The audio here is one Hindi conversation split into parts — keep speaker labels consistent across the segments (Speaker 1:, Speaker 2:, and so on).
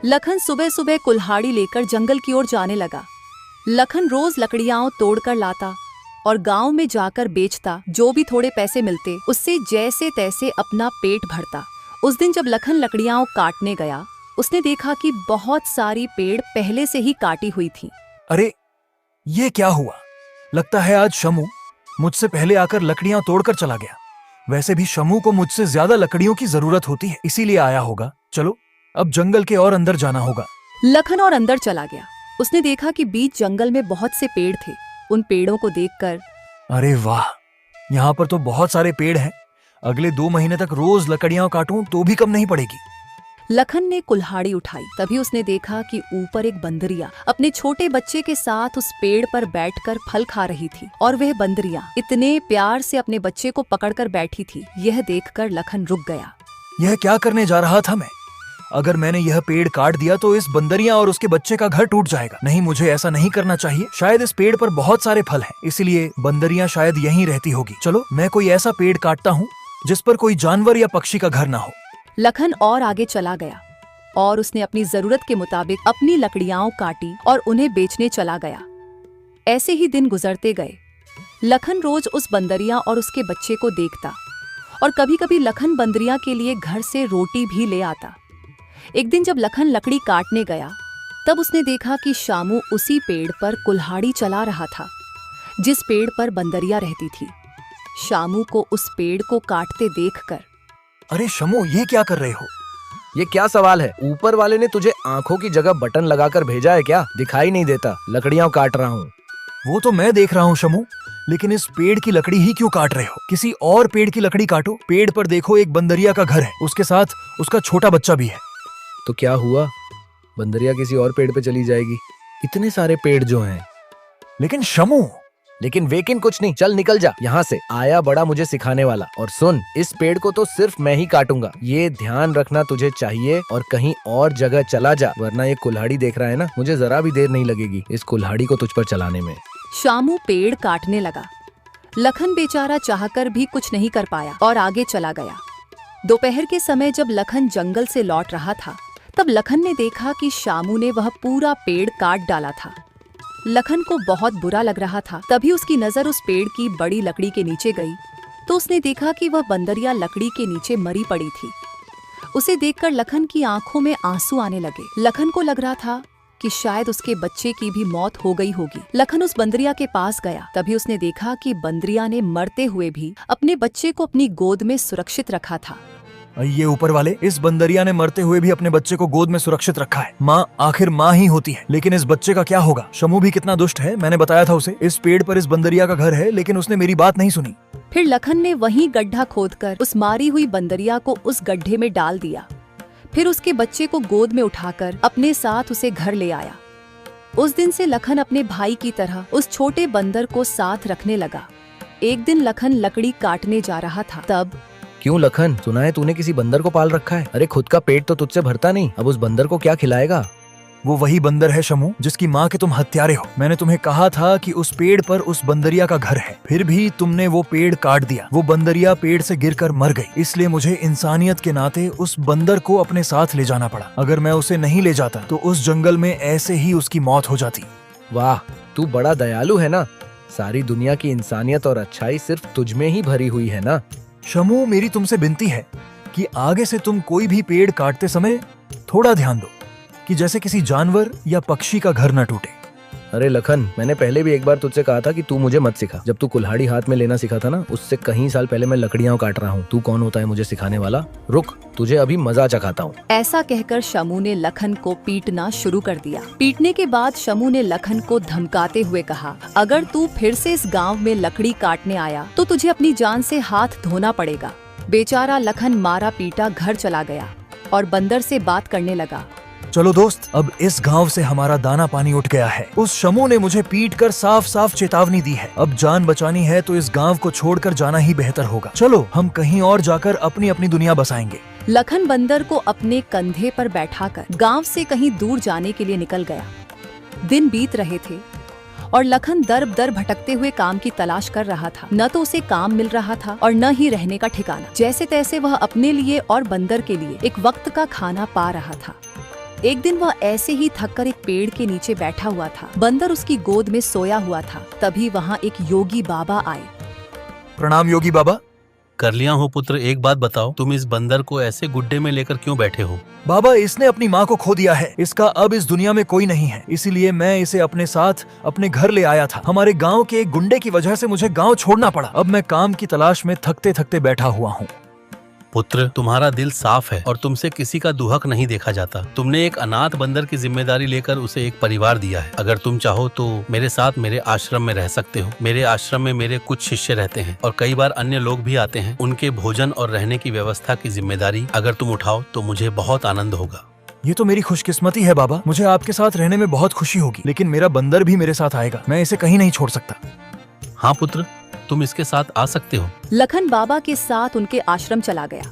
Speaker 1: लखन सुबह सुबह कुल्हाड़ी लेकर जंगल की ओर जाने लगा। लखन रोज लकड़ियां तोड़कर लाता और गांव में जाकर बेचता। जो भी थोड़े पैसे मिलते उससे जैसे तैसे अपना पेट भरता। उस दिन जब लखन लकड़ियां काटने गया, उसने देखा कि बहुत सारी पेड़ पहले से ही काटी हुई थी।
Speaker 2: अरे ये क्या हुआ? लगता है आज शमू मुझसे पहले आकर लकड़ियां तोड़कर चला गया। वैसे भी शमू को मुझसे ज्यादा लकड़ियों की जरूरत होती है, इसीलिए आया होगा। चलो अब जंगल के और अंदर जाना होगा।
Speaker 1: लखन और अंदर चला गया। उसने देखा कि बीच जंगल में बहुत से पेड़ थे। उन पेड़ों को देखकर,
Speaker 2: अरे वाह, यहाँ पर तो बहुत सारे पेड़ हैं। अगले 2 महीने तक रोज लकड़ियां काटूं तो भी कम नहीं पड़ेगी।
Speaker 1: लखन ने कुल्हाड़ी उठाई। तभी उसने देखा कि ऊपर एक बंदरिया अपने छोटे बच्चे के साथ उस पेड़ पर बैठकर फल खा रही थी। और वह बंदरिया इतने प्यार से अपने बच्चे को पकड़कर बैठी थी। यह देखकर लखन रुक गया।
Speaker 2: यह क्या करने जा रहा था मैं? अगर मैंने यह पेड़ काट दिया तो इस बंदरिया और उसके बच्चे का घर टूट जाएगा। नहीं, मुझे ऐसा नहीं करना चाहिए। शायद इस पेड़ पर बहुत सारे फल हैं, इसलिए बंदरिया शायद यहीं रहती होगी। चलो मैं कोई ऐसा पेड़ काटता हूँ जिस पर कोई जानवर या पक्षी का घर ना हो।
Speaker 1: लखन और आगे चला गया और उसने अपनी जरूरत के मुताबिक अपनी लकड़ियां काटी और उन्हें बेचने चला गया। ऐसे ही दिन गुजरते गए। लखन रोज उस बंदरिया और उसके बच्चे को देखता और कभी कभी लखन बंदरिया के लिए घर से रोटी भी ले आता। एक दिन जब लखन लकड़ी काटने गया, तब उसने देखा कि शामू उसी पेड़ पर कुल्हाड़ी चला रहा था जिस पेड़ पर बंदरिया रहती थी। शामू को उस पेड़ को काटते देखकर,
Speaker 2: अरे शमू, ये क्या कर रहे हो?
Speaker 3: ये क्या सवाल है? ऊपर वाले ने तुझे आंखों की जगह बटन लगाकर भेजा है क्या? दिखाई नहीं देता? लकड़ियां काट रहा हूँ।
Speaker 2: वो तो मैं देख रहा हूँ शमू, लेकिन इस पेड़ की लकड़ी ही क्यों काट रहे हो? किसी और पेड़ की लकड़ी काटो। पेड़ पर देखो, एक बंदरिया का घर है, उसके साथ उसका छोटा बच्चा भी है।
Speaker 3: तो क्या हुआ? बंदरिया किसी और पेड़ पे चली जाएगी। इतने सारे पेड़ जो हैं।
Speaker 2: लेकिन शमू,
Speaker 3: लेकिन वेकिन कुछ नहीं। चल निकल जा यहाँ से। आया बड़ा मुझे सिखाने वाला। और सुन, इस पेड़ को तो सिर्फ मैं ही काटूंगा, ये ध्यान रखना तुझे चाहिए। और कहीं और जगह चला जा, वरना ये कुल्हाड़ी देख रहा है ना, मुझे जरा भी देर नहीं लगेगी इस कुल्हाड़ी को तुझ पर चलाने में।
Speaker 1: शामू पेड़ काटने लगा। लखन बेचारा चाहकर भी कुछ नहीं कर पाया और आगे चला गया। दोपहर के समय जब लखन जंगल से लौट रहा था, तब लखन ने देखा कि शामू ने वह पूरा पेड़ काट डाला था। लखन को बहुत बुरा लग रहा था। तभी उसकी नजर उस पेड़ की बड़ी लकड़ी के नीचे गई, तो उसने देखा कि वह बंदरिया लकड़ी के नीचे मरी पड़ी थी। उसे देखकर लखन की आंखों में आंसू आने लगे। लखन को लग रहा था कि शायद उसके बच्चे की भी मौत हो गई होगी। लखन उस बंदरिया के पास गया। तभी उसने देखा कि बंदरिया ने मरते हुए भी अपने बच्चे को अपनी गोद में सुरक्षित रखा था।
Speaker 2: ये ऊपर वाले, इस बंदरिया ने मरते हुए भी अपने बच्चे को गोद में सुरक्षित रखा है। माँ आखिर माँ ही होती है। लेकिन इस बच्चे का क्या होगा? शमू भी कितना दुष्ट है। मैंने बताया था उसे इस पेड़ पर इस बंदरिया का घर है, लेकिन उसने मेरी बात नहीं सुनी।
Speaker 1: फिर लखन ने वहीं गड्ढा खोदकर उस मारी हुई बंदरिया को उस गड्ढे में डाल दिया। फिर उसके बच्चे को गोद में उठाकर अपने साथ उसे घर ले आया। उस दिन से लखन अपने भाई की तरह उस छोटे बंदर को साथ रखने लगा। एक दिन लखन लकड़ी काटने जा रहा था, तब
Speaker 3: क्यों लखन, सुना है तूने किसी बंदर को पाल रखा है? अरे खुद का पेट तो तुझसे भरता नहीं, अब उस बंदर को क्या खिलाएगा?
Speaker 2: वो वही बंदर है शमू, जिसकी माँ के तुम हत्यारे हो। मैंने तुम्हें कहा था कि उस पेड़ पर उस बंदरिया का घर है, फिर भी तुमने वो पेड़ काट दिया। वो बंदरिया पेड़ से गिरकर मर गई, इसलिए मुझे इंसानियत के नाते उस बंदर को अपने साथ ले जाना पड़ा। अगर मैं उसे नहीं ले जाता तो उस जंगल में ऐसे ही उसकी मौत हो जाती।
Speaker 3: वाह, तू बड़ा दयालु है ना। सारी दुनिया की इंसानियत और अच्छाई सिर्फ तुझ में ही भरी हुई है ना।
Speaker 2: शमू, मेरी तुमसे विनती है कि आगे से तुम कोई भी पेड़ काटते समय थोड़ा ध्यान दो कि जैसे किसी जानवर या पक्षी का घर न टूटे।
Speaker 3: अरे लखन, मैंने पहले भी एक बार तुझसे कहा था कि तू मुझे मत सिखा। जब तू कुल्हाड़ी हाथ में लेना सिखा था ना, उससे कई साल पहले मैं लकड़ियां काट रहा हूँ। तू कौन होता है मुझे सिखाने वाला? रुक, तुझे अभी मजा चखाता हूँ।
Speaker 1: ऐसा कहकर शमू ने लखन को पीटना शुरू कर दिया। पीटने के बाद शमू ने लखन को धमकाते हुए कहा, अगर तू फिर से इस गांव में लकड़ी काटने आया तो तुझे अपनी जान से हाथ धोना पड़ेगा। बेचारा लखन मारा पीटा घर चला गया और बंदर से बात करने लगा।
Speaker 2: चलो दोस्त, अब इस गांव से हमारा दाना पानी उठ गया है। उस शमू ने मुझे पीटकर साफ साफ चेतावनी दी है। अब जान बचानी है तो इस गांव को छोड़कर जाना ही बेहतर होगा। चलो हम कहीं और जाकर अपनी अपनी दुनिया बसाएंगे।
Speaker 1: लखन बंदर को अपने कंधे पर बैठाकर गांव से कहीं दूर जाने के लिए निकल गया। दिन बीत रहे थे और लखन दर दर भटकते हुए काम की तलाश कर रहा था। न तो उसे काम मिल रहा था और न ही रहने का ठिकाना। जैसे तैसे वह अपने लिए और बंदर के लिए एक वक्त का खाना पा रहा था। एक दिन वह ऐसे ही थककर एक पेड़ के नीचे बैठा हुआ था। बंदर उसकी गोद में सोया हुआ था। तभी वहाँ एक योगी बाबा आए।
Speaker 2: प्रणाम योगी बाबा।
Speaker 4: कर लिया हूँ पुत्र। एक बात बताओ, तुम इस बंदर को ऐसे गुड्डे में लेकर क्यों बैठे हो?
Speaker 2: बाबा, इसने अपनी माँ को खो दिया है। इसका अब इस दुनिया में कोई नहीं है, इसीलिए मैं इसे अपने साथ अपने घर ले आया था। हमारे गांव के एक गुंडे की वजह से मुझे गांव छोड़ना पड़ा। अब मैं काम की तलाश में थकते थकते बैठा हुआ हूँ।
Speaker 4: पुत्र, तुम्हारा दिल साफ है और तुमसे किसी का दुहक नहीं देखा जाता। तुमने एक अनाथ बंदर की जिम्मेदारी लेकर उसे एक परिवार दिया है। अगर तुम चाहो तो मेरे साथ मेरे आश्रम में रह सकते हो। मेरे आश्रम में मेरे कुछ शिष्य रहते हैं और कई बार अन्य लोग भी आते हैं। उनके भोजन और रहने की व्यवस्था की जिम्मेदारी अगर तुम उठाओ तो मुझे बहुत आनंद होगा।
Speaker 2: ये तो मेरी खुशकिस्मती है बाबा। मुझे आपके साथ रहने में बहुत खुशी होगी, लेकिन मेरा बंदर भी मेरे साथ आएगा। मैं इसे कहीं नहीं छोड़ सकता।
Speaker 4: हाँ पुत्र, तुम इसके साथ आ सकते हो।
Speaker 1: लखन बाबा के साथ उनके आश्रम चला गया।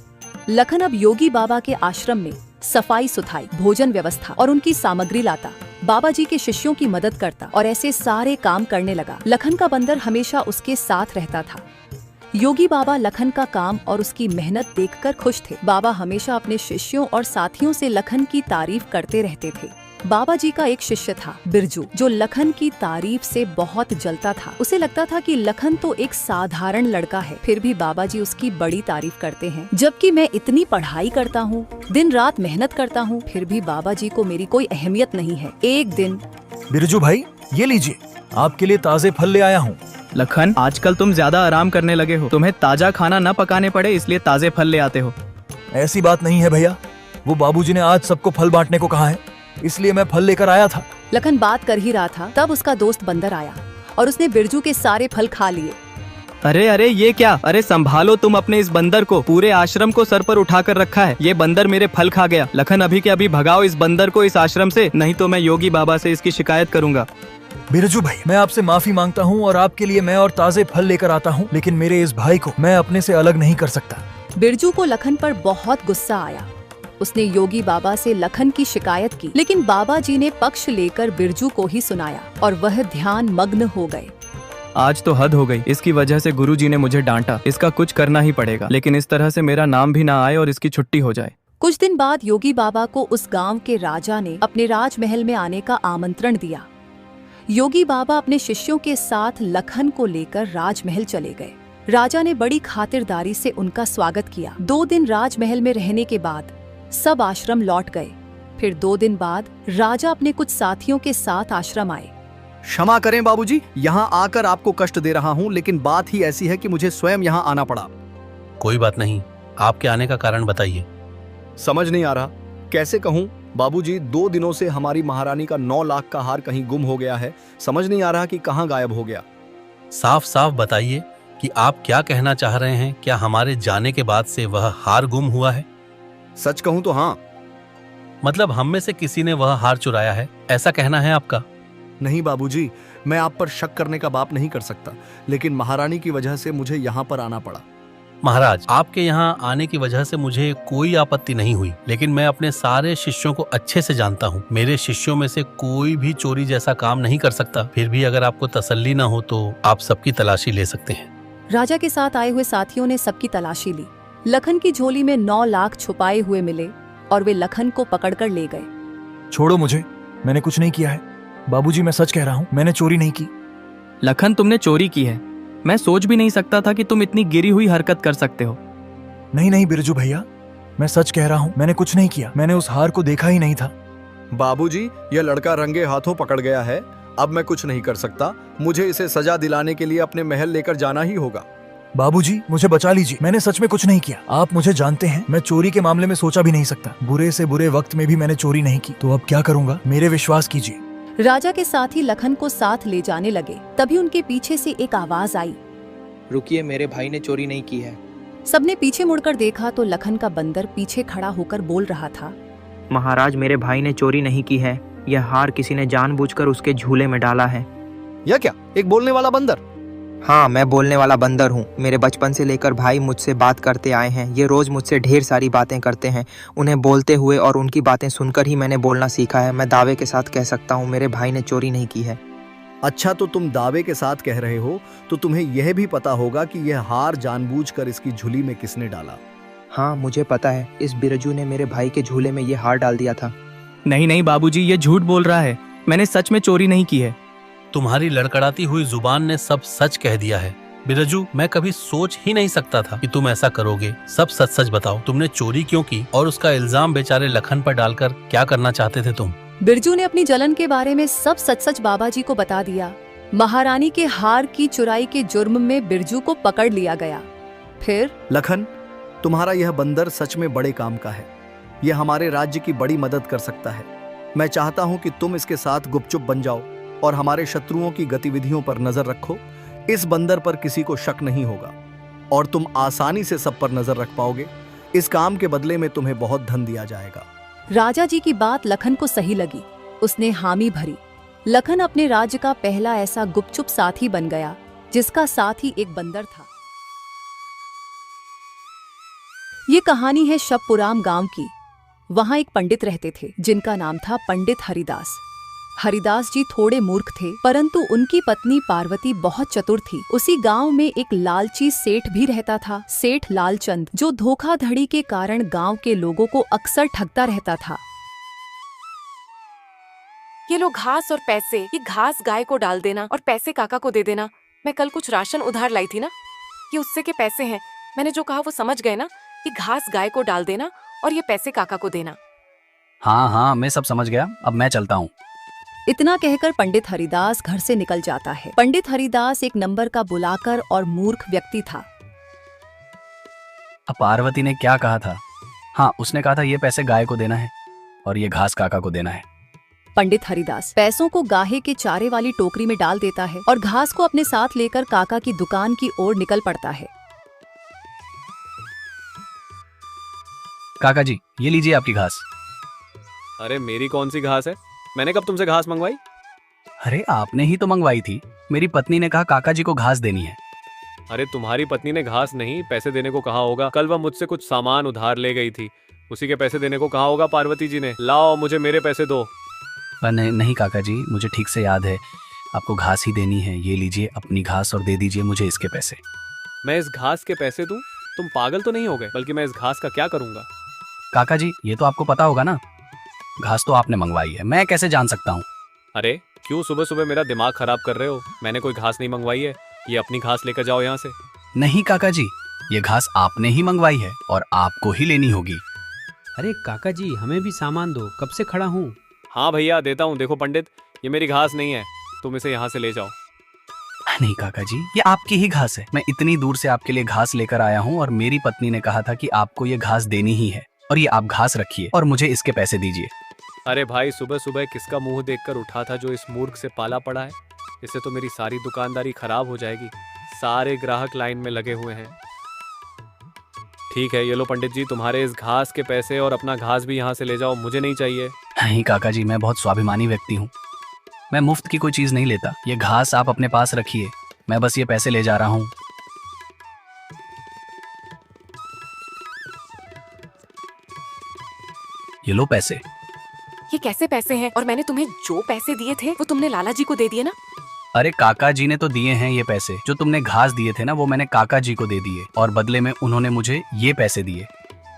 Speaker 1: लखन अब योगी बाबा के आश्रम में सफाई सुथाई, भोजन व्यवस्था और उनकी सामग्री लाता, बाबा जी के शिष्यों की मदद करता और ऐसे सारे काम करने लगा। लखन का बंदर हमेशा उसके साथ रहता था। योगी बाबा लखन का काम और उसकी मेहनत देखकर खुश थे। बाबा हमेशा अपने शिष्यों और साथियों से लखन की तारीफ करते रहते थे। बाबा जी का एक शिष्य था बिरजू, जो लखन की तारीफ से बहुत जलता था। उसे लगता था कि लखन तो एक साधारण लड़का है, फिर भी बाबा जी उसकी बड़ी तारीफ करते हैं। जबकि मैं इतनी पढ़ाई करता हूँ, दिन रात मेहनत करता हूँ, फिर भी बाबा जी को मेरी कोई अहमियत नहीं है। एक दिन,
Speaker 2: बिरजू भाई, ये लीजिए, आपके लिए ताजे फल ले आया हूँ।
Speaker 5: लखन, आजकल तुम ज्यादा आराम करने लगे हो। तुम्हें ताजा खाना न पकाने पड़े इसलिए ताजे फल ले आते हो।
Speaker 2: ऐसी बात नहीं है भैया, वो बाबूजी ने आज सबको फल बांटने को कहा है, इसलिए मैं फल लेकर आया था।
Speaker 1: लखन बात कर ही रहा था, तब उसका दोस्त बंदर आया और उसने बिरजू के सारे फल खा लिए।
Speaker 5: अरे अरे, ये क्या? अरे संभालो तुम अपने इस बंदर को। पूरे आश्रम को सर पर उठाकर रखा है। ये बंदर मेरे फल खा गया। लखन, अभी के अभी भगाओ इस बंदर को इस आश्रम से, नहीं तो मैं योगी बाबा से इसकी शिकायत करूंगा।
Speaker 2: बिरजू भाई, मैं आपसे माफी मांगता हूँ और आपके लिए मैं और ताजे फल लेकर आता हूँ, लेकिन मेरे इस भाई को मैं अपने से अलग नहीं कर सकता।
Speaker 1: बिरजू को लखन पर बहुत गुस्सा आया। उसने योगी बाबा से लखन की शिकायत की, लेकिन बाबा जी ने पक्ष लेकर बिरजू को ही सुनाया और वह ध्यान मग्न हो गए।
Speaker 5: आज तो हद हो गई। इसकी वजह से गुरुजी ने मुझे डांटा। इसका कुछ करना ही पड़ेगा, लेकिन इस तरह से मेरा नाम भी ना आए और इसकी छुट्टी हो जाए।
Speaker 1: कुछ दिन बाद योगी बाबा को उस गांव के राजा ने अपने राजमहल में आने का आमंत्रण दिया। योगी बाबा अपने शिष्यों के साथ लखन को लेकर राजमहल चले गए। राजा ने बड़ी खातिरदारी से उनका स्वागत किया। 2 दिन राजमहल में रहने के बाद सब आश्रम लौट गए। फिर 2 दिन बाद राजा अपने कुछ साथियों के साथ आश्रम आए।
Speaker 6: क्षमा करें बाबूजी, यहाँ आकर आपको कष्ट दे रहा हूँ, लेकिन बात ही ऐसी है कि मुझे स्वयं यहाँ आना पड़ा।
Speaker 4: कोई बात नहीं, आपके आने का कारण बताइए।
Speaker 6: समझ नहीं आ रहा, कैसे कहूँ बाबूजी, 2 दिनों से हमारी महारानी का 9 लाख का हार कहीं गुम हो गया है। समझ नहीं आ रहा कि कहाँ गायब हो गया।
Speaker 4: साफ साफ बताइए कि आप क्या कहना चाह रहे हैं। क्या हमारे जाने के बाद से वह हार गुम हुआ है?
Speaker 6: सच कहूँ तो हाँ।
Speaker 4: मतलब हम में से किसी ने वह हार चुराया है, ऐसा कहना है आपका?
Speaker 6: नहीं बाबूजी, मैं आप पर शक करने का बाप नहीं कर सकता, लेकिन महारानी की वजह से मुझे यहाँ पर आना पड़ा।
Speaker 4: महाराज, आपके यहाँ आने की वजह से मुझे कोई आपत्ति नहीं हुई, लेकिन मैं अपने सारे शिष्यों को अच्छे से जानता हूँ। मेरे शिष्यों में से कोई भी चोरी जैसा काम नहीं कर सकता। फिर भी अगर आपको तसल्ली न हो तो आप सबकी तलाशी ले सकते हैं।
Speaker 1: राजा के साथ आए हुए साथियों ने सबकी तलाशी ली। लखन की झोली में 9 लाख छुपाए हुए मिले और वे लखन को पकड़कर ले गए।
Speaker 2: छोड़ो मुझे, मैंने कुछ नहीं किया है। बाबूजी, मैं सच कह रहा हूँ, मैंने चोरी नहीं की।
Speaker 5: लखन, तुमने चोरी की है। मैं सोच भी नहीं सकता था कि तुम इतनी गिरी हुई हरकत कर सकते हो।
Speaker 2: नहीं नहीं बिरजू भैया, मैं सच कह रहा हूँ, मैंने कुछ नहीं किया। मैंने उस हार को देखा ही नहीं था।
Speaker 6: बाबूजी, यह लड़का रंगे हाथों पकड़ गया है। अब मैं कुछ नहीं कर सकता। मुझे इसे सजा दिलाने के लिए अपने महल लेकर जाना ही होगा।
Speaker 2: बाबूजी, मुझे बचा लीजिए, मैंने सच में कुछ नहीं किया। आप मुझे जानते हैं, मैं चोरी के मामले में सोचा भी नहीं सकता। बुरे से बुरे वक्त में भी मैंने चोरी नहीं की, तो अब क्या करूँगा, मेरे विश्वास कीजिए।
Speaker 1: राजा के साथी लखन को साथ ले जाने लगे। तभी उनके पीछे से एक आवाज आई,
Speaker 7: रुकिए, मेरे भाई ने चोरी नहीं की है।
Speaker 1: सबने पीछे मुड़कर देखा तो लखन का बंदर पीछे खड़ा होकर बोल रहा था,
Speaker 7: महाराज, मेरे भाई ने चोरी नहीं की है। यह हार किसी ने जानबूझकर उसके झूले में डाला है।
Speaker 6: यह क्या, एक बोलने वाला बंदर?
Speaker 7: हाँ, मैं बोलने वाला बंदर हूँ। मेरे बचपन से लेकर भाई मुझसे बात करते आए हैं। ये रोज मुझसे ढेर सारी बातें करते हैं। उन्हें बोलते हुए और उनकी बातें सुनकर ही मैंने बोलना सीखा है। मैं दावे के साथ कह सकता हूँ मेरे भाई ने चोरी नहीं की है।
Speaker 6: अच्छा, तो तुम दावे के साथ कह रहे हो तो तुम्हें यह भी पता होगा कि यह हार जानबूझकर इसकी झोली में किसने डाला?
Speaker 7: हाँ, मुझे पता है। इस बिरजू ने मेरे भाई के झूले में ये हार डाल दिया था।
Speaker 5: नहीं नहीं बाबूजी, ये झूठ बोल रहा है। मैंने सच में चोरी नहीं की है।
Speaker 4: तुम्हारी लड़खड़ाती हुई जुबान ने सब सच कह दिया है। बिरजू, मैं कभी सोच ही नहीं सकता था कि तुम ऐसा करोगे। सब सच सच बताओ, तुमने चोरी क्यों की और उसका इल्जाम बेचारे लखन पर डालकर क्या करना चाहते थे तुम?
Speaker 1: बिरजू ने अपनी जलन के बारे में सब सच सच बाबा जी को बता दिया। महारानी के हार की चुराई के जुर्म में बिरजू को पकड़ लिया गया। फिर
Speaker 6: लखन, तुम्हारा यह बंदर सच में बड़े काम का है। यह हमारे राज्य की बड़ी मदद कर सकता है। मैं चाहता हूं कि तुम इसके साथ गुपचुप बन जाओ और हमारे शत्रुओं की गतिविधियों पर नजर रखो। इस बंदर पर किसी को शक नहीं होगा और तुम आसानी से सब पर नजर रख पाओगे। इस काम के बदले में तुम्हें बहुत धन दिया जाएगा।
Speaker 1: राजा जी की बात लखन को सही लगी। उसने हामी भरी। लखन अपने राज्य का पहला ऐसा गुपचुप साथी बन गया जिसका साथी एक बंदर था। ये कहानी है शबपुराम गांव की। वहां एक पंडित रहते थे जिनका नाम था पंडित हरिदास। हरिदास जी थोड़े मूर्ख थे, परंतु उनकी पत्नी पार्वती बहुत चतुर थी। उसी गांव में एक लालची सेठ भी रहता था, सेठ लालचंद, जो धोखाधड़ी के कारण गांव के लोगों को अक्सर ठगता रहता था।
Speaker 8: ये लो घास और पैसे। ये घास गाय को डाल देना और पैसे काका को दे देना। मैं कल कुछ राशन उधार लाई थी ना, ये उससे के पैसे हैं। मैंने जो कहा वो समझ गए ना? ये घास गाय को डाल देना और ये पैसे काका को देना।
Speaker 9: हाँ हाँ, मैं सब समझ गया। अब मैं चलता हूँ।
Speaker 1: इतना कहकर पंडित हरिदास घर से निकल जाता है। पंडित हरिदास एक नंबर का बुलाकर और मूर्ख व्यक्ति था।
Speaker 9: अब पार्वती ने क्या कहा था? हाँ, उसने कहा था ये पैसे गाय को देना है और ये घास काका को देना है।
Speaker 1: पंडित हरिदास पैसों को गाहे के चारे वाली टोकरी में डाल देता है और घास को अपने साथ लेकर काका की दुकान की ओर निकल पड़ता है।
Speaker 9: काका जी, ये लीजिए आपकी घास।
Speaker 10: अरे मेरी कौन सी घास है? मैंने कब तुमसे घास मंगवाई?
Speaker 9: अरे आपने ही तो मंगवाई थी। मेरी पत्नी ने कहा काका जी को घास देनी है।
Speaker 10: अरे तुम्हारी पत्नी ने घास नहीं, पैसे देने को कहा होगा। कल वह मुझसे कुछ सामान उधार ले गई थी, उसी के पैसे देने को कहा होगा पार्वती जी ने। लाओ, मुझे मेरे पैसे दो।
Speaker 9: नहीं नहीं काका जी, मुझे ठीक से याद है, आपको घास ही देनी है। ये लीजिए अपनी घास और दे दीजिए मुझे इसके पैसे।
Speaker 10: मैं इस घास के पैसे दूं? तुम पागल तो नहीं हो गए? बल्कि मैं इस घास का क्या करूंगा?
Speaker 9: काका जी, ये तो आपको पता होगा ना, घास तो आपने मंगवाई है, मैं कैसे जान सकता हूँ?
Speaker 10: अरे क्यों सुबह सुबह मेरा दिमाग खराब कर रहे हो? मैंने कोई घास नहीं मंगवाई है। ये अपनी घास लेकर जाओ यहाँ से।
Speaker 9: नहीं काका जी, ये घास आपने ही मंगवाई है और आपको ही लेनी होगी।
Speaker 11: अरे काका जी, हमें भी सामान दो, कब से खड़ा हूँ।
Speaker 10: हाँ भैया, देता हूँ। देखो पंडित, ये मेरी घास नहीं है, तुम इसे यहाँ से ले जाओ।
Speaker 9: नहीं काका जी, ये आपकी ही घास है। मैं इतनी दूर से आपके लिए घास लेकर आया हूँ और मेरी पत्नी ने कहा था कि आपको ये घास देनी ही है, और ये आप घास रखिए और मुझे इसके पैसे दीजिए।
Speaker 10: अरे भाई, सुबह सुबह किसका मुंह देखकर उठा था जो इस मूर्ख से पाला पड़ा है? इससे तो मेरी सारी दुकानदारी खराब हो जाएगी। सारे ग्राहक लाइन में लगे हुए हैं। ठीक है, ये लो पंडित जी, तुम्हारे इस घास के पैसे, और अपना घास भी यहाँ से ले जाओ, मुझे नहीं चाहिए।
Speaker 9: नहीं काका जी, मैं बहुत स्वाभिमानी व्यक्ति हूँ, मैं मुफ्त की कोई चीज नहीं लेता। ये घास आप अपने पास रखिए, मैं बस ये पैसे ले जा रहा हूँ। ये लो पैसे।
Speaker 8: ये कैसे पैसे हैं? और मैंने तुम्हें जो पैसे दिए थे वो तुमने लाला जी को दे दिए ना?
Speaker 9: अरे काका जी ने तो दिए हैं ये पैसे। जो तुमने घास दिए थे ना, वो मैंने काका जी को दे दिए और बदले में उन्होंने मुझे ये पैसे दिए।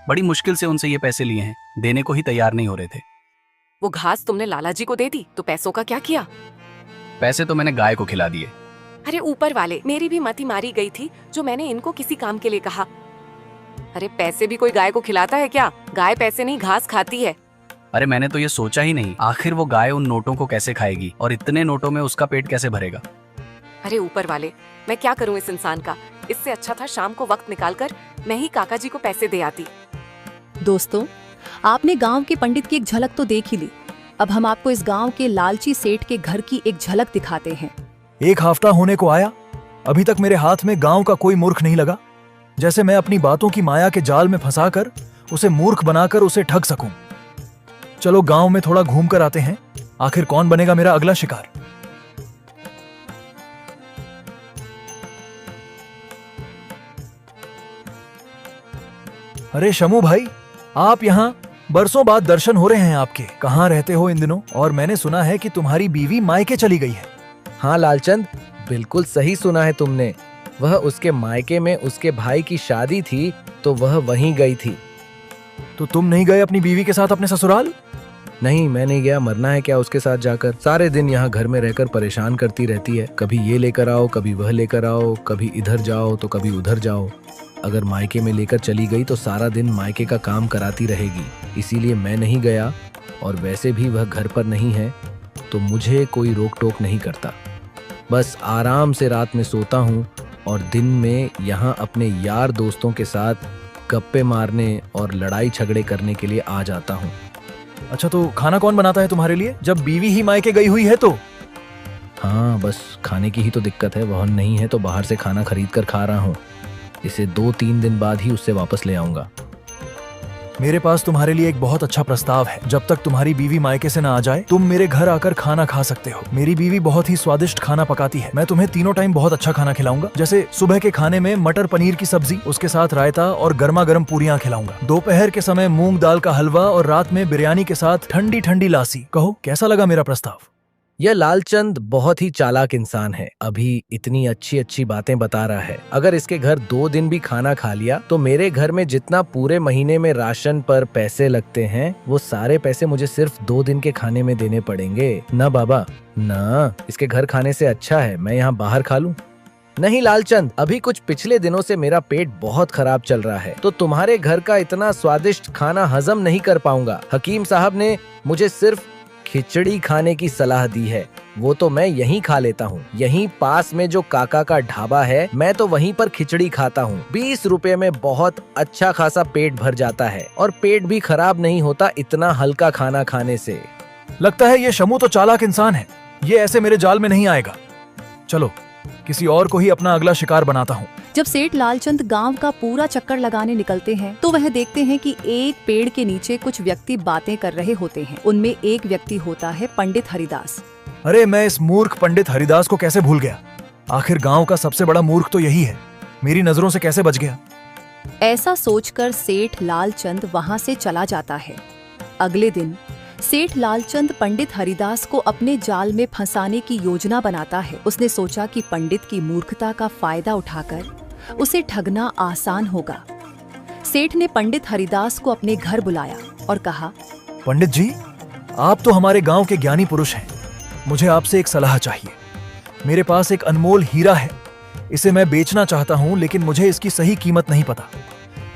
Speaker 9: बड़ी मुश्किल से उनसे ये पैसे लिए हैं, देने को ही तैयार नहीं हो रहे थे।
Speaker 8: वो घास तुमने लाला जी को दे दी, तो पैसों का क्या किया?
Speaker 9: पैसे तो मैंने गाय को खिला दिए।
Speaker 8: अरे ऊपर वाले, मेरी भी मति मारी गई थी जो मैंने इनको किसी काम के लिए कहा। अरे पैसे भी कोई गाय को खिलाता है क्या? गाय पैसे नहीं, घास खाती है।
Speaker 9: अरे मैंने तो ये सोचा ही नहीं, आखिर वो गाय उन नोटों को कैसे खाएगी और इतने नोटों में उसका पेट कैसे भरेगा।
Speaker 8: अरे ऊपर वाले, मैं क्या करूं इस इंसान का? इससे अच्छा था शाम को वक्त निकालकर मैं ही काका जी को पैसे दे आती।
Speaker 1: दोस्तों, आपने गांव के पंडित की एक झलक तो देख ही ली। अब हम आपको इस गांव के लालची सेठ के घर की एक झलक दिखाते हैं।
Speaker 2: एक हफ्ता होने को आया, अभी तक मेरे हाथ में गांव का कोई मूर्ख नहीं लगा, जैसे मैं अपनी बातों की माया के जाल में फंसाकर उसे मूर्ख बनाकर उसे ठग सकूं। चलो गांव में थोड़ा घूम कर आते हैं, आखिर कौन बनेगा मेरा अगला शिकार। अरे शमू भाई, आप यहाँ? बरसों बाद दर्शन हो रहे हैं आपके। कहाँ रहते हो इन दिनों? और मैंने सुना है कि तुम्हारी बीवी मायके चली गई है।
Speaker 3: हाँ लालचंद, बिल्कुल सही सुना है तुमने। वह उसके मायके में उसके भाई की शादी थी तो वह वहीं गई थी।
Speaker 2: तो तुम नहीं गए अपनी बीवी के साथ अपने ससुराल?
Speaker 3: नहीं, मैं नहीं गया। मरना है क्या उसके साथ जाकर? सारे दिन यहाँ घर में रहकर परेशान करती रहती है। कभी ये लेकर आओ, कभी वह लेकर आओ, कभी इधर जाओ तो कभी उधर जाओ। अगर मायके में लेकर चली गई तो सारा दिन मायके का काम कराती रहेगी। इसीलिए मैं नहीं गया, और वैसे भी वह घर पर नहीं है तो मुझे कोई रोक टोक नहीं करता। बस आराम से रात में सोता हूँ और दिन में यहाँ अपने यार दोस्तों के साथ गप्पे मारने और लड़ाई झगड़े करने के लिए आ जाता हूँ।
Speaker 2: अच्छा, तो खाना कौन बनाता है तुम्हारे लिए जब बीवी ही मायके गई हुई है तो?
Speaker 3: हाँ, बस खाने की ही तो दिक्कत है। वह नहीं है तो बाहर से खाना खरीद कर खा रहा हूँ। इसे 2-3 दिन बाद ही उससे वापस ले आऊंगा।
Speaker 2: मेरे पास तुम्हारे लिए एक बहुत अच्छा प्रस्ताव है। जब तक तुम्हारी बीवी मायके से ना आ जाए, तुम मेरे घर आकर खाना खा सकते हो। मेरी बीवी बहुत ही स्वादिष्ट खाना पकाती है। मैं तुम्हें तीनों टाइम बहुत अच्छा खाना खिलाऊंगा। जैसे सुबह के खाने में मटर पनीर की सब्जी, उसके साथ रायता और गर्मा गर्म पूरियां खिलाऊंगा। दोपहर के समय मूंग दाल का हलवा और रात में बिरयानी के साथ ठंडी ठंडी लासी। कहो, कैसा लगा मेरा प्रस्ताव?
Speaker 3: यह लालचंद बहुत ही चालाक इंसान है। अभी इतनी अच्छी अच्छी बातें बता रहा है। अगर इसके घर 2 दिन भी खाना खा लिया तो मेरे घर में जितना पूरे महीने में राशन पर पैसे लगते हैं, वो सारे पैसे मुझे सिर्फ 2 दिन के खाने में देने पड़ेंगे। ना बाबा, ना, इसके घर खाने से अच्छा है मैं यहाँ बाहर खा लूं। नहीं लालचंद, अभी कुछ पिछले दिनों से मेरा पेट बहुत खराब चल रहा है, तो तुम्हारे घर का इतना स्वादिष्ट खाना हजम नहीं कर पाऊंगा। हकीम साहब ने मुझे सिर्फ खिचड़ी खाने की सलाह दी है। वो तो मैं यहीं खा लेता हूँ। यहीं पास में जो काका का ढाबा है, मैं तो वहीं पर खिचड़ी खाता हूँ। 20 रुपए में बहुत अच्छा खासा पेट भर जाता है और पेट भी खराब नहीं होता इतना हल्का खाना खाने से।
Speaker 2: लगता है ये शमू तो चालाक इंसान है। ये ऐसे मेरे जाल में नहीं आएगा। चलो, किसी और को ही अपना अगला शिकार बनाता हूँ।
Speaker 1: जब सेठ लालचंद गांव का पूरा चक्कर लगाने निकलते हैं तो वह देखते हैं कि एक पेड़ के नीचे कुछ व्यक्ति बातें कर रहे होते हैं। उनमें एक व्यक्ति होता है पंडित हरिदास।
Speaker 2: अरे, मैं इस मूर्ख पंडित हरिदास को कैसे भूल गया? आखिर गांव का सबसे बड़ा मूर्ख तो यही है। मेरी नजरों से कैसे बच गया?
Speaker 1: ऐसा सोचकर सेठ लालचंद वहां से चला जाता है। अगले दिन सेठ लालचंद पंडित हरिदास को अपने जाल में फंसाने की योजना बनाता है। उसने सोचा कि पंडित की मूर्खता का फायदा उठाकर उसे ठगना आसान होगा। सेठ ने पंडित हरिदास को अपने घर बुलाया और कहा,
Speaker 2: पंडित जी, आप तो हमारे गांव के ज्ञानी पुरुष हैं। मुझे आपसे एक सलाह चाहिए। मेरे पास एक अनमोल हीरा है। इसे मैं बेचना चाहता हूँ, लेकिन मुझे इसकी सही कीमत नहीं पता।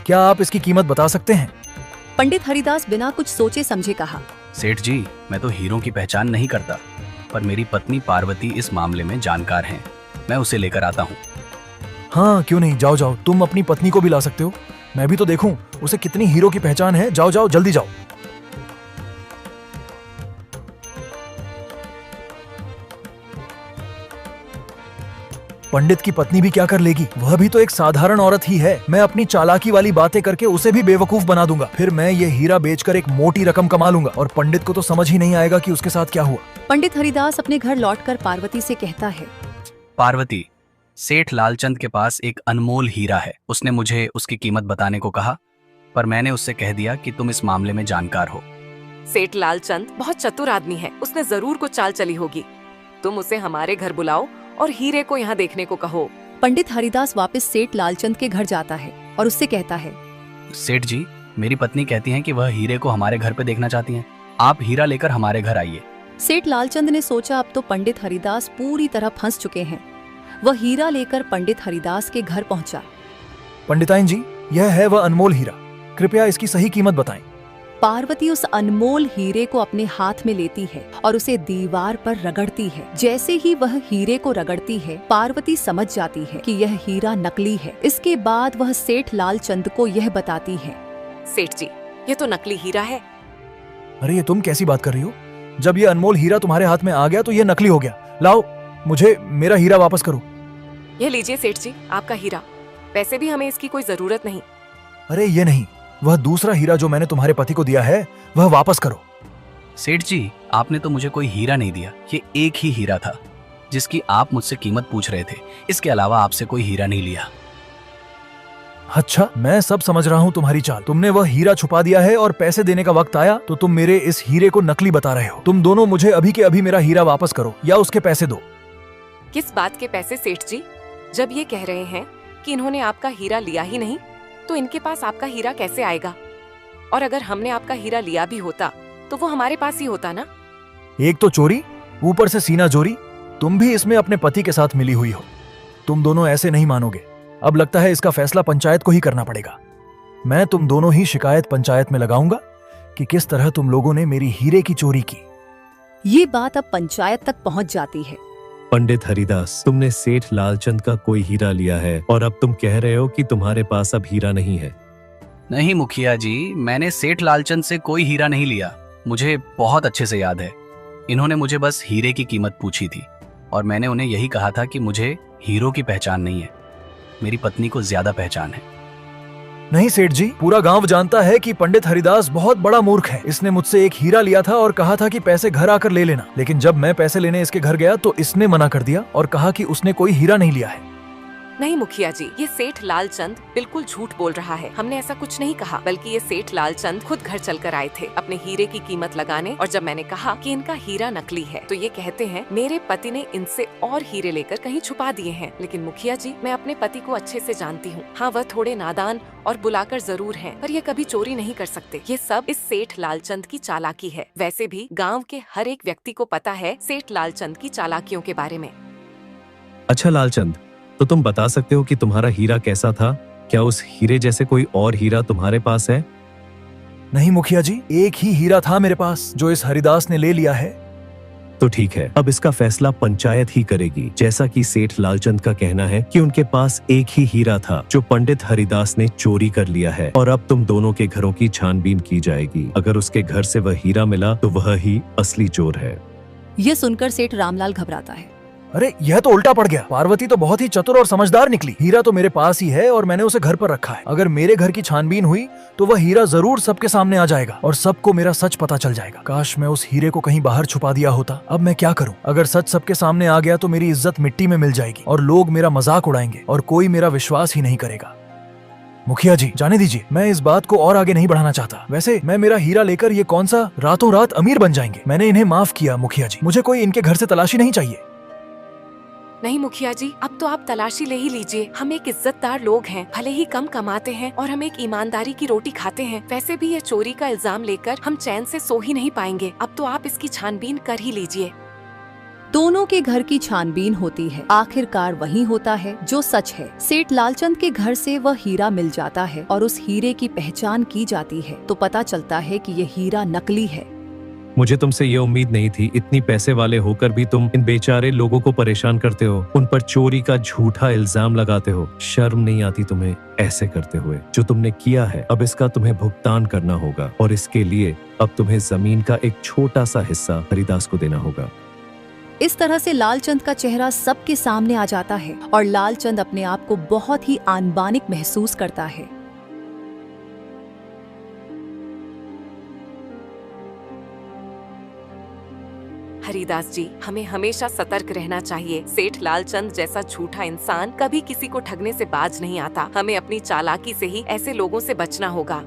Speaker 2: क्या आप इसकी कीमत बता सकते हैं?
Speaker 1: पंडित हरिदास बिना कुछ सोचे समझे कहा,
Speaker 9: सेठ जी, मैं तो हीरों की पहचान नहीं करता, पर मेरी पत्नी पार्वती इस मामले में जानकार हैं। मैं उसे लेकर आता हूँ।
Speaker 2: हाँ, क्यों नहीं, जाओ जाओ। तुम अपनी पत्नी को भी ला सकते हो। मैं भी तो देखूं उसे कितनी हीरो की पहचान है। जाओ जाओ, जल्दी जाओ। पंडित की पत्नी भी क्या कर लेगी? वह भी तो एक साधारण औरत ही है। मैं अपनी चालाकी वाली बातें करके उसे भी बेवकूफ बना दूंगा। फिर मैं ये हीरा बेचकर एक मोटी रकम कमा लूंगा और पंडित को तो समझ ही नहीं आएगा कि उसके साथ क्या हुआ।
Speaker 1: पंडित हरिदास अपने घर लौटकर पार्वती से कहता है,
Speaker 9: पार्वती, सेठ लालचंद के पास एक अनमोल हीरा है। उसने मुझे उसकी कीमत बताने को कहा, पर मैंने उससे कह दिया कि तुम इस मामले में जानकार हो।
Speaker 8: सेठ लालचंद बहुत चतुर आदमी है। उसने जरूर कुछ चाल चली होगी। तुम उसे हमारे घर बुलाओ और हीरे को यहाँ देखने को कहो।
Speaker 1: पंडित हरिदास वापस सेठ लालचंद के घर जाता है और उससे कहता है,
Speaker 9: सेठ जी, मेरी पत्नी कहती है कि वह हीरे को हमारे घर पे देखना चाहती हैं। आप हीरा लेकर हमारे घर आइए।
Speaker 1: सेठ लालचंद ने सोचा अब तो पंडित हरिदास पूरी तरह फंस चुके हैं। वह हीरा लेकर पंडित हरिदास के घर पहुंचा।
Speaker 2: पंडिताइन जी, यह है वह अनमोल हीरा। कृपया इसकी सही कीमत बताएं।
Speaker 1: पार्वती उस अनमोल हीरे को अपने हाथ में लेती है और उसे दीवार पर रगड़ती है। जैसे ही वह हीरे को रगड़ती है, पार्वती समझ जाती है कि यह हीरा नकली है। इसके बाद वह सेठ लालचंद को यह बताती है,
Speaker 8: सेठ जी, ये तो नकली हीरा है।
Speaker 2: अरे, ये तुम कैसी बात कर रही हो? जब ये अनमोल हीरा तुम्हारे हाथ में आ गया तो ये नकली हो गया। लाओ, मुझे मेरा हीरा वापस करो।
Speaker 8: यह लीजिए सेठ जी, आपका हीरा। वैसे भी हमें इसकी कोई जरूरत नहीं।
Speaker 2: अरे, ये नहीं, वह दूसरा हीरा जो मैंने तुम्हारे पति को दिया है, वह वापस करो।
Speaker 9: सेठ जी, आपने तो मुझे कोई हीरा नहीं दिया। ये एक ही हीरा था जिसकी आप मुझसे कीमत पूछ रहे थे। इसके अलावा आपसे कोई हीरा नहीं लिया।
Speaker 2: अच्छा, मैं सब समझ रहा हूँ तुम्हारी चाल। तुमने वह हीरा छुपा दिया है और पैसे देने का वक्त आया तो तुम मेरे इस हीरे को नकली बता रहे हो। तुम दोनों मुझे अभी के अभी मेरा हीरा वापस करो या उसके पैसे दो।
Speaker 8: किस बात के पैसे सेठ जी? जब ये कह रहे हैं कि इन्होंने आपका हीरा लिया ही नहीं, तो इनके पास आपका हीरा कैसे आएगा? और अगर हमने आपका हीरा लिया भी होता तो वो हमारे पास ही होता ना।
Speaker 2: एक तो चोरी, ऊपर से सीना जोरी। तुम भी इसमें अपने पति के साथ मिली हुई हो। तुम दोनों ऐसे नहीं मानोगे। अब लगता है इसका फैसला पंचायत को ही करना पड़ेगा। मैं तुम दोनों ही शिकायत पंचायत में लगाऊंगा कि किस तरह तुम लोगों ने मेरी हीरे की चोरी की।
Speaker 1: ये बात अब पंचायत तक पहुंच जाती है।
Speaker 12: पंडित हरिदास, तुमने सेठ लालचंद का कोई हीरा लिया है और अब तुम कह रहे हो कि तुम्हारे पास अब हीरा नहीं है।
Speaker 9: नहीं मुखिया जी, मैंने सेठ लालचंद से कोई हीरा नहीं लिया। मुझे बहुत अच्छे से याद है, इन्होंने मुझे बस हीरे की कीमत पूछी थी और मैंने उन्हें यही कहा था कि मुझे हीरो की पहचान नहीं है, मेरी पत्नी को ज्यादा पहचान है।
Speaker 2: नहीं सेठ जी, पूरा गांव जानता है कि पंडित हरिदास बहुत बड़ा मूर्ख है। इसने मुझसे एक हीरा लिया था और कहा था कि पैसे घर आकर ले लेना, लेकिन जब मैं पैसे लेने इसके घर गया तो इसने मना कर दिया और कहा कि उसने कोई हीरा नहीं लिया है।
Speaker 8: नहीं मुखिया जी, ये सेठ लालचंद बिल्कुल झूठ बोल रहा है। हमने ऐसा कुछ नहीं कहा, बल्कि ये सेठ लालचंद खुद घर चलकर आए थे अपने हीरे की कीमत लगाने। और जब मैंने कहा कि इनका हीरा नकली है तो ये कहते हैं मेरे पति ने इनसे और हीरे लेकर कहीं छुपा दिए हैं। लेकिन मुखिया जी, मैं अपने पति को अच्छे से जानती हूँ। हाँ, वह थोड़े नादान और बुलाकर जरूर हैं, पर ये कभी चोरी नहीं कर सकते। ये सब इस सेठ लालचंद की चालाकी है। वैसे भी गाँव के हर एक व्यक्ति को पता है सेठ लालचंद की चालाकियों के बारे में।
Speaker 12: अच्छा लालचंद, तो तुम बता सकते हो कि तुम्हारा हीरा कैसा था? क्या उस हीरे जैसे कोई और हीरा तुम्हारे पास है?
Speaker 2: नहीं मुखिया जी, एक ही हीरा था मेरे पास जो इस हरिदास ने ले लिया है।
Speaker 12: तो ठीक है, अब इसका फैसला पंचायत ही करेगी। जैसा कि सेठ लालचंद का कहना है कि उनके पास एक ही हीरा था जो पंडित हरिदास ने चोरी कर लिया है और अब तुम दोनों के घरों की छानबीन की जाएगी। अगर उसके घर से वह हीरा मिला तो वह ही असली चोर है।
Speaker 1: ये सुनकर सेठ रामलाल घबराता है।
Speaker 2: अरे यह तो उल्टा पड़ गया। पार्वती तो बहुत ही चतुर और समझदार निकली। हीरा तो मेरे पास ही है और मैंने उसे घर पर रखा है। अगर मेरे घर की छानबीन हुई तो वह हीरा जरूर सबके सामने आ जाएगा और सबको मेरा सच पता चल जाएगा। काश मैं उस हीरे को कहीं बाहर छुपा दिया होता। अब मैं क्या करूं? अगर सच सबके सामने आ गया तो मेरी इज्जत मिट्टी में मिल जाएगी और लोग मेरा मजाक उड़ाएंगे और कोई मेरा विश्वास ही नहीं करेगा। मुखिया जी, जाने दीजिए, मैं इस बात को और आगे नहीं बढ़ाना चाहता। वैसे मैं मेरा हीरा लेकर ये कौन सा रातों रात अमीर बन जाएंगे। मैंने इन्हें माफ किया मुखिया जी। मुझे कोई इनके घर से तलाशी नहीं चाहिए।
Speaker 8: नहीं मुखिया जी, अब तो आप तलाशी ले ही लीजिए। हम एक इज्जतदार लोग हैं, भले ही कम कमाते हैं और हम एक ईमानदारी की रोटी खाते हैं। वैसे भी ये चोरी का इल्जाम लेकर हम चैन से सो ही नहीं पाएंगे। अब तो आप इसकी छानबीन कर ही लीजिए।
Speaker 1: दोनों के घर की छानबीन होती है। आखिरकार वही होता है जो सच है। सेठ लालचंद के घर से वह हीरा मिल जाता है और उस हीरे की पहचान की जाती है तो पता चलता है कि ये हीरा नकली है।
Speaker 12: मुझे तुमसे ये उम्मीद नहीं थी। इतनी पैसे वाले होकर भी तुम इन बेचारे लोगों को परेशान करते हो, उन पर चोरी का झूठा इल्जाम लगाते हो। शर्म नहीं आती तुम्हें ऐसे करते हुए? जो तुमने किया है अब इसका तुम्हें भुगतान करना होगा और इसके लिए अब तुम्हें जमीन का एक छोटा सा हिस्सा हरिदास को देना होगा।
Speaker 1: इस तरह से लालचंद का चेहरा सबके सामने आ जाता है और लालचंद अपने आप को बहुत ही आनबानिक महसूस करता है।
Speaker 8: हरिदास जी, हमें हमेशा सतर्क रहना चाहिए। सेठ लालचंद जैसा झूठा इंसान कभी किसी को ठगने से बाज नहीं आता। हमें अपनी चालाकी से ही ऐसे लोगों से बचना होगा।